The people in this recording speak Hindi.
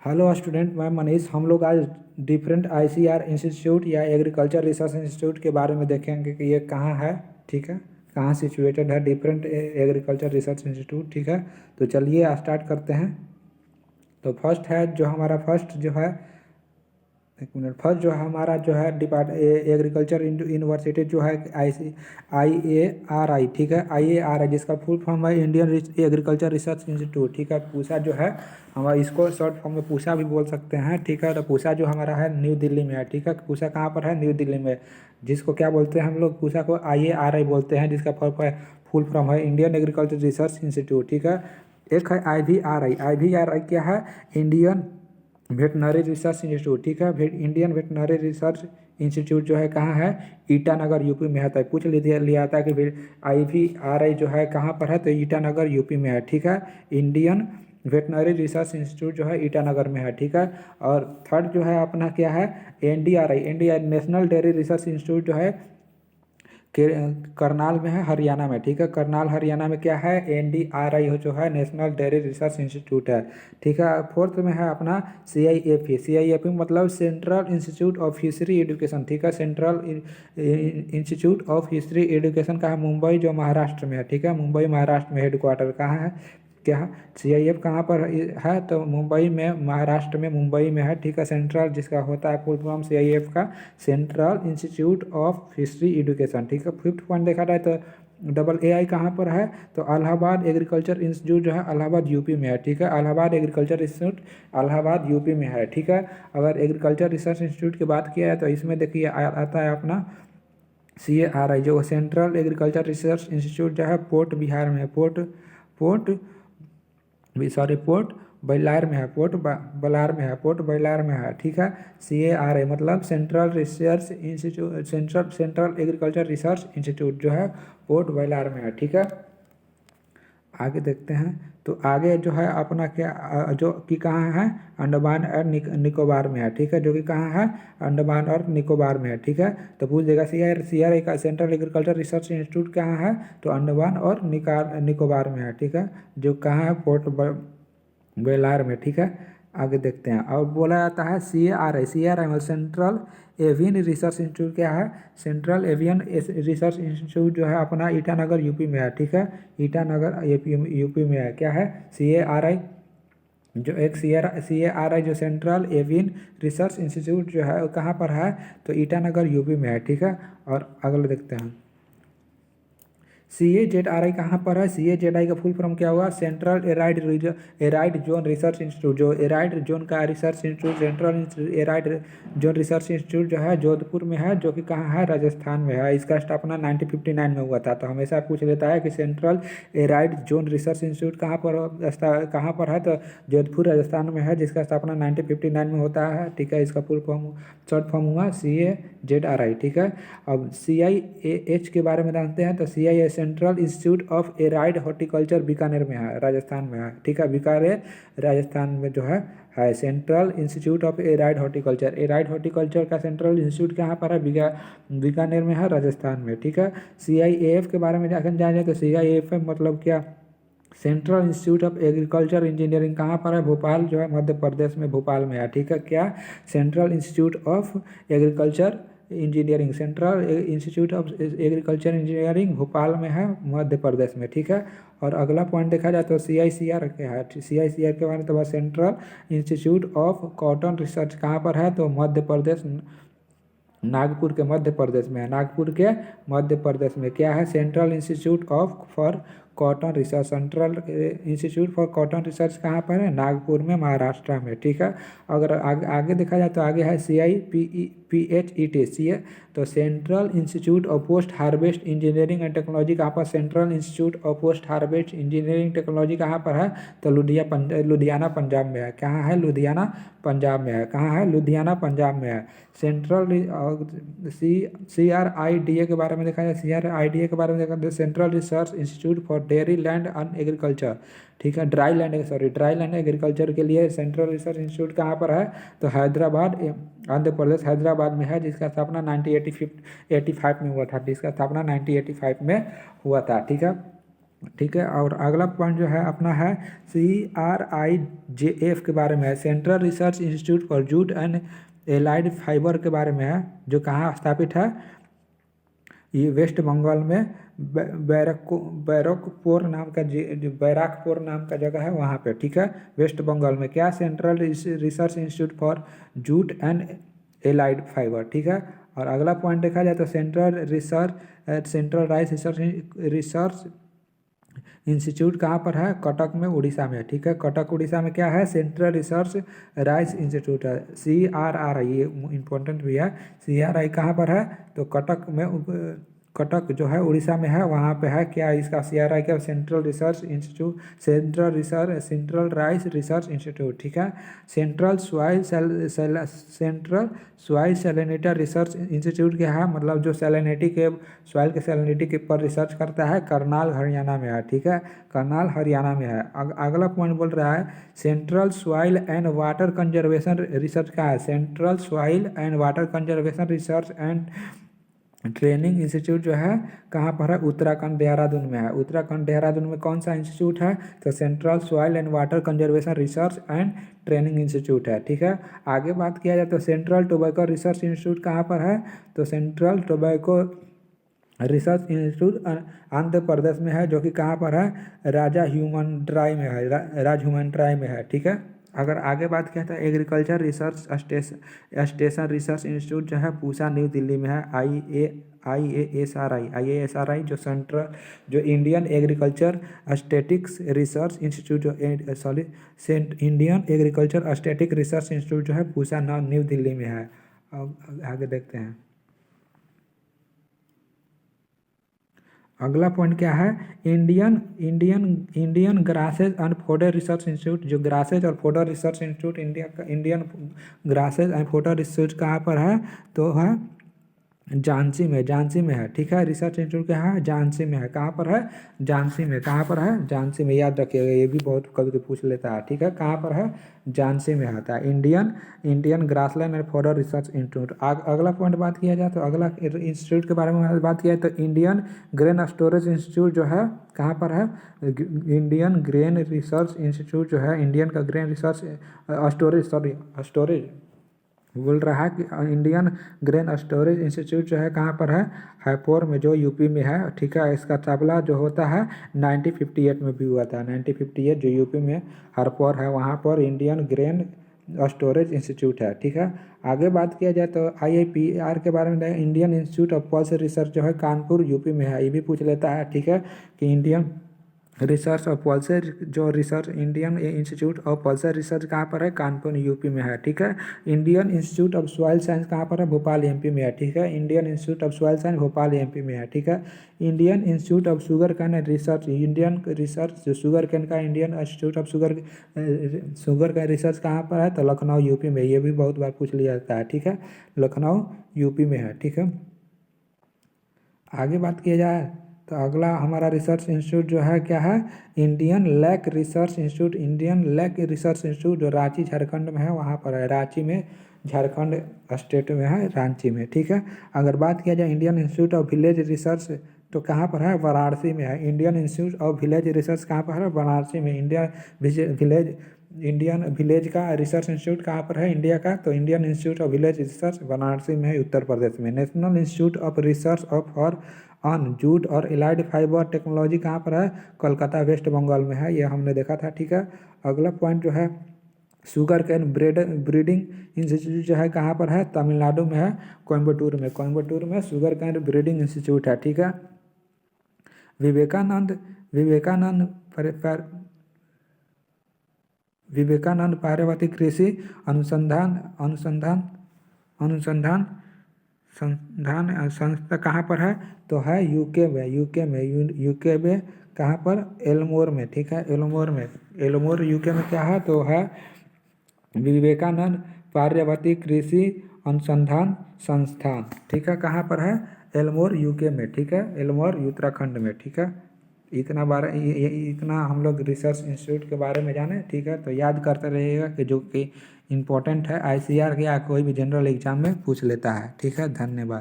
हेलो स्टूडेंट, मैं मनीष। हम लोग आज डिफरेंट आईसीआर इंस्टीट्यूट या एग्रीकल्चर रिसर्च इंस्टीट्यूट के बारे में देखेंगे कि ये कहाँ है। ठीक है, कहाँ सिचुएटेड है डिफरेंट एग्रीकल्चर रिसर्च इंस्टीट्यूट। ठीक है, तो चलिए स्टार्ट करते हैं। तो फर्स्ट है जो हमारा फर्स्ट जो है, एक मिनट, फर्स्ट जो हमारा जो है एग्रीकल्चर यूनिवर्सिटी जो है IARI। ठीक है, IARI जिसका फुल फॉर्म है इंडियन एग्रीकल्चर रिसर्च इंस्टीट्यूट। ठीक है, पूसा जो है हमारा, इसको शॉर्ट फॉर्म में पूसा भी बोल सकते हैं। ठीक है, तो पूसा जो हमारा है न्यू दिल्ली में है। ठीक है, पूसा कहाँ पर है? न्यू दिल्ली में। जिसको क्या बोलते हैं हम लोग? पूसा को IARI बोलते हैं, जिसका फुल फॉर्म है इंडियन एग्रीकल्चर रिसर्च इंस्टीट्यूट। ठीक है, एक है IVRI। IVRI क्या है? Indian veterinary research institute. ठीक है, इंडियन वेटनरी रिसर्च इंस्टीट्यूट जो है कहाँ है? ईटानगर यूपी में है। तो पूछ लिया था कि फिर IVRI जो है कहाँ पर है? तो ईटानगर यूपी में है। ठीक है, इंडियन वेटनरी रिसर्च इंस्टीट्यूट जो है ईटानगर में है। ठीक है, और थर्ड जो है अपना क्या है? NDRI, India national dairy research institute जो है के करनाल में है, हरियाणा में। ठीक है, करनाल हरियाणा में क्या है? NDRI जो है नेशनल डेयरी रिसर्च इंस्टीट्यूट है। ठीक है, फोर्थ में है अपना CIFE। CIFE मतलब central institute of fishery education. ठीक है, central institute of fishery education का है मुंबई, जो महाराष्ट्र में है। ठीक है, मुंबई महाराष्ट्र में हेडक्वार्टर कहाँ है? क्या CIF कहाँ पर है? तो मुंबई में, महाराष्ट्र में, मुंबई में है। ठीक है, सेंट्रल जिसका होता है फुल फॉर्म CIF का, central institute of fishery education. ठीक है, फिफ्थ पॉइंट देखा जाए तो AI कहाँ पर है? तो इलाहाबाद एग्रीकल्चर इंस्टीट्यूट जो है इलाहाबाद यूपी में है। ठीक है, Allahabad agriculture institute Allahabad UP में है। ठीक है, अगर एग्रीकल्चर रिसर्च इंस्टीट्यूट की बात किया है तो इसमें देखिए आता है अपना CARI, जो सेंट्रल एग्रीकल्चर रिसर्च इंस्टीट्यूट जो है पोर्ट बिहार में है। पोर्ट पोर्ट बयलार में है। पोर्ट बयलार में है। ठीक है, CARI मतलब central research institute, central agriculture research institute जो है पोर्ट बयलार में है। ठीक है, आगे देखते हैं। तो आगे जो है अपना क्या जो कि कहाँ है? अंडमान और निकोबार में है। ठीक है, जो कि कहाँ है? अंडमान और निकोबार में है। ठीक है, तो पूछ देगा CARI का सेंट्रल एग्रीकल्चर रिसर्च इंस्टीट्यूट कहाँ है? तो अंडमान और निकोबार में है। ठीक है, जो कहाँ है? पोर्ट बेलार में। ठीक है, आगे देखते हैं। और बोला जाता है CARI में सेंट्रल एवियन रिसर्च इंस्टीट्यूट क्या है? सेंट्रल एवियन रिसर्च इंस्टीट्यूट जो है अपना ईटानगर यूपी में है। ठीक है, ईटानगर यूपी में है। क्या है? CARI जो एक CARI जो सेंट्रल एवियन रिसर्च इंस्टीट्यूट जो है वो कहाँ पर है? तो ईटानगर यूपी में है। ठीक है, और अगले देखते हैं। CAZI कहाँ पर है? CAZI का फुल फॉर्म क्या हुआ? Central arid zone research institute. जो एराइड जोन का research institute, central arid zone research institute जो है जोधपुर में है, जो कि कहाँ है? राजस्थान में है। इसका स्थापना 1959 में हुआ था। तो हमेशा पूछ लेता है कि central arid zone research institute कहाँ पर है? तो जोधपुर राजस्थान में है, जिसका स्थापना 1959 में होता है। ठीक है, इसका फुल फॉर्म शॉर्ट फॉर्म हुआ CAZI। ठीक है, अब CIAH के बारे में जानते हैं। तो CIA central institute of arid horticulture Bikaner में है, राजस्थान में है। ठीक है, बीकानेर राजस्थान में जो है central institute of arid horticulture का सेंट्रल इंस्टीट्यूट कहाँ पर है? बीकानेर में है, राजस्थान में। ठीक है, CIAF के बारे में जाने तो CIAF मतलब क्या? Central institute of agriculture engineering कहाँ पर है? भोपाल जो है मध्य प्रदेश में, भोपाल में है। ठीक है, क्या? Central institute of agriculture engineering, central institute of agriculture engineering Bhopal में है, मध्य प्रदेश में। ठीक है, और अगला पॉइंट देखा जाए तो CICR क्या है? CICR के बारे में तो central institute of cotton research कहाँ पर है? तो मध्य प्रदेश, नागपुर के मध्य प्रदेश में है। नागपुर के मध्य प्रदेश में क्या है? Central institute for cotton research, central institute for cotton research कहाँ पर है? नागपुर में, महाराष्ट्र में। ठीक है, अगर आगे देखा जाए तो आगे है CIPHET तो central institute of post harvest engineering and technology कहाँ पर? Central institute of post harvest engineering technology कहाँ पर है? तो लुधियाना पंजाब में है। कहाँ है? लुधियाना पंजाब में है। कहाँ है? लुधियाना पंजाब में है। सेंट्रल CRIDA के बारे में देखा जाए, CRIDA के बारे में देखा जाए central research institute for dairy land and agriculture. ठीक है, ड्राई लैंड एग्रीकल्चर के लिए सेंट्रल रिसर्च इंस्टीट्यूट कहाँ पर है? तो हैदराबाद, आंध्र प्रदेश, हैदराबाद में है, जिसका स्थापना 1985 में हुआ था। जिसका स्थापना 1985 में हुआ था। ठीक है, ठीक है। और अगला पॉइंट जो है अपना है CRIJF के बारे में है, central research institute for jute and allied fibre के बारे में है, जो कहाँ स्थापित है, ये वेस्ट बंगाल में बैरकपुर नाम का बैराकपुर नाम का जगह है वहाँ पे, ठीक है, वेस्ट बंगाल में। क्या, central research institute for jute and allied fibre, ठीक है। और अगला पॉइंट देखा जाए तो सेंट्रल राइस रिसर्च इंस्टीट्यूट कहाँ पर है, कटक में, उड़ीसा में, ठीक है। कटक उड़ीसा में क्या है, सेंट्रल रिसर्च राइस इंस्टीट्यूट है, CRRI, ये इम्पोर्टेंट भी है। CRI कहाँ पर है, तो कटक में, कटक जो है उड़ीसा में है, वहाँ पे है। क्या इसका CRI क्या, central research institute, central rice research institute, ठीक है। Central soil salinity research institute क्या है, मतलब जो सैलिनिटी के, सॉइल के सैलिनिटी के पर रिसर्च करता है, करनाल हरियाणा में है, ठीक है, करनाल हरियाणा में है। अगला पॉइंट बोल रहा है central soil and water conservation research का है, central soil and water conservation research and training institute जो है कहाँ पर है, उत्तराखंड देहरादून में है। उत्तराखंड देहरादून में कौन सा इंस्टीट्यूट है, तो central soil and water conservation research and training institute है, ठीक है। आगे बात किया जाए तो सेंट्रल टोबैको रिसर्च इंस्टीट्यूट कहाँ पर है, तो central tobacco research institute Andhra Pradesh में है, जो कि कहाँ पर है, राजा ह्यूमन ड्राई में है, राज ह्यूमन ड्राई में है, ठीक है। अगर आगे बात किया तो agriculture research station research institute जो है पूसा न्यू दिल्ली में है, IASRI जो Indian agriculture statics research institute Indian agriculture static research institute जो है पूसा न्यू दिल्ली में है। अब आगे देखते हैं। अगला पॉइंट क्या है, Indian grasses and fodder research institute, जो ग्रासेज और फोडर रिसर्च इंस्टीट्यूट इंडिया का, Indian grasses and fodder research कहाँ पर है, तो है झांसी में है, ठीक है। रिसर्च इंस्टीट्यूट क्या है, झांसी में है, कहाँ पर है, झांसी में, कहाँ पर है, झांसी में, याद रखिएगा, ये भी बहुत कभी पूछ लेता है, ठीक है। कहाँ पर है, झांसी में आता है, Indian grassland and fodder research institute. अगला पॉइंट बात किया जाए तो अगला इंस्टीट्यूट के बारे में बात किया जाए तो इंडियन ग्रेन स्टोरेज इंस्टीट्यूट जो है कहाँ पर है, इंडियन ग्रेन रिसर्च इंस्टीट्यूट जो है, इंडियन का ग्रेन रिसर्च स्टोरेज बोल रहा है कि इंडियन ग्रेन स्टोरेज इंस्टीट्यूट जो है कहाँ पर है, हाईपोर में, जो यूपी में है, ठीक है। इसका स्थापना जो होता है 1958 में भी हुआ था, 1958, जो यूपी में हरपोर है, वहाँ पर इंडियन ग्रेन स्टोरेज इंस्टीट्यूट है, ठीक है। आगे बात किया जाए तो IIPR के बारे में, Indian institute of pulse research जो है कानपुर यूपी में है, ये भी पूछ लेता है, ठीक है, कि इंडियन रिसर्च ऑफ पल्सर जो research, Indian institute of Pulsar research कहाँ पर है, कानपुर यूपी में है, ठीक है। Indian institute of soil science कहाँ पर है, भोपाल MP में है, ठीक है। Indian institute of soil science Bhopal MP में है, ठीक है। Indian institute of sugar cane research, Indian research जो शुगर कैन का, इंडियन इंस्टीट्यूट ऑफ शुगर का रिसर्च कहाँ पर है, तो लखनऊ यूपी में, ये भी बहुत बार पूछ लिया जाता है, ठीक है, लखनऊ यूपी में है, ठीक है। आगे बात किया जाए तो अगला हमारा रिसर्च इंस्टीट्यूट जो है क्या है, इंडियन लेक रिसर्च इंस्टीट्यूट जो रांची झारखंड में है, वहाँ पर है, रांची में, झारखंड स्टेट में है, रांची में, ठीक है। अगर बात किया जाए Indian institute of village research तो कहाँ पर है, वाराणसी में है। Indian institute of village research कहाँ पर है, वाराणसी में। इंडियन विलेज का रिसर्च इंस्टीट्यूट कहाँ पर है, इंडिया का, तो Indian institute of village research Varanasi में है, उत्तर प्रदेश में। National institute of research on jute और एलाइड फाइबर टेक्नोलॉजी कहाँ पर है, कोलकाता वेस्ट बंगाल में है, ये हमने देखा था, ठीक है। अगला पॉइंट जो है शुगर कैन ब्रीडिंग इंस्टीट्यूट जो है कहाँ पर है, तमिलनाडु में है, कोयम्बटूर में शुगर कैन ब्रीडिंग इंस्टीट्यूट है, ठीक है। विवेकानंद पार्वती कृषि अनुसंधान संस्था कहाँ पर है, तो है यूके में, कहाँ पर, एलमोर में, ठीक है, एलमोर यूके में क्या है, तो है विवेकानंद पार्वती कृषि अनुसंधान संस्थान, ठीक है, कहाँ पर है, एलमोर यूके में, ठीक है, एलमोर उत्तराखंड में, ठीक है। इतना हम लोग रिसर्च इंस्टीट्यूट के बारे में जाने, ठीक है। तो याद करते रहिएगा कि जो कि इम्पोर्टेंट है, ICR या कोई भी जनरल एग्जाम में पूछ लेता है, ठीक है। धन्यवाद।